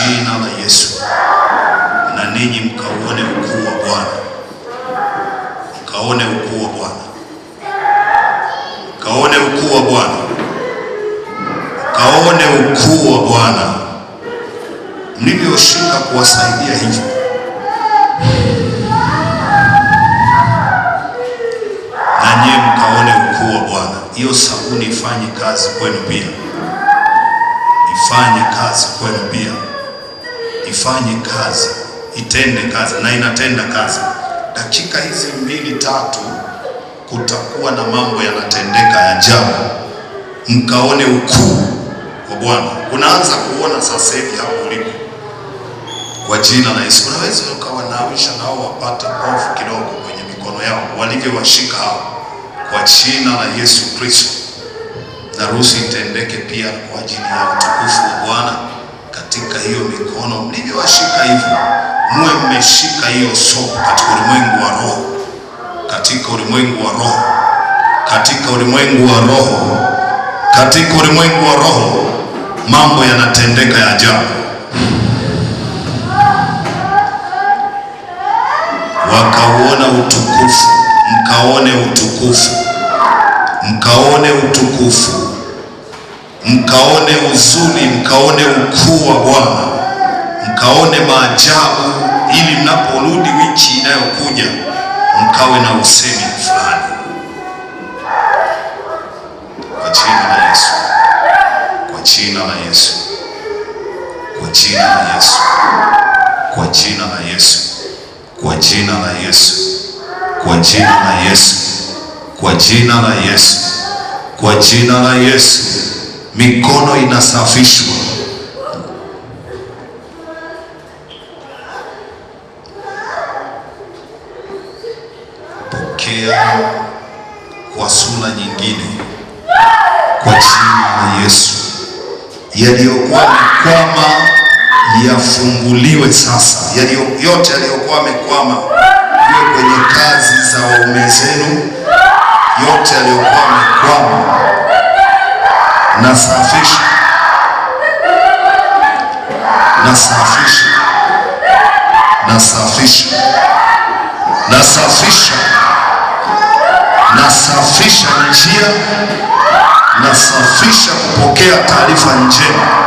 jina la Yesu. Na ninyi mkaone ukuu wa Bwana, mkaone ukuu wa Bwana, mkaone ukuu wa Bwana, mkaone ukuu wa Bwana mlivyoshika kuwasaidia hivi. Na nyie mkaone ukuu wa Bwana. Hiyo sabuni ifanye kazi kwenu pia, ifanye kazi kwenu pia, ifanye kazi, itende kazi, na inatenda kazi. Dakika hizi 2-3 kutakuwa na mambo yanatendeka ya ajabu. Mkaone ukuu wa Bwana. Unaanza kuona sasa hivi hapo ulipo, kwa jina la Yesu. Unaweza ukawanawisha nao wapate hofu kidogo kwenye mikono yao walivyowashika hao, kwa jina la Yesu Kristo. Na ruhusa itendeke pia kwa ajili ya utukufu wa Bwana katika hiyo mikono mlivyowashika hivyo. Muwe mmeshika hiyo sopo katika ulimwengu wa roho, katika ulimwengu wa roho, katika ulimwengu wa roho, katika ulimwengu wa roho. Mambo yanatendeka ya ajabu. Wakauona utukufu, mkaone utukufu, mkaone utukufu, mkaone uzuri, mkaone ukuu wa Bwana, mkaone maajabu, ili mnaporudi wiki inayokuja mkawe na usemi fulani, kwa jina la Yesu, kwa jina la Yesu, kwa jina la Yesu, kwa jina la Yesu, kwa jina la Yesu, kwa jina la Yesu, kwa jina la Yesu, kwa jina la Yesu. Mikono inasafishwa. Pokea kwa sura nyingine, kwa jina la Yesu. Yaliyokuwa yamekwama yafunguliwe sasa. Yote yaliyokuwa yamekwama, iwe kwenye kazi za waume zenu, yote yaliyokuwa yamekwama, nasafisha, nasafisha, nasafisha, nasafisha, nasafisha njia, nasafisha kupokea taarifa njema.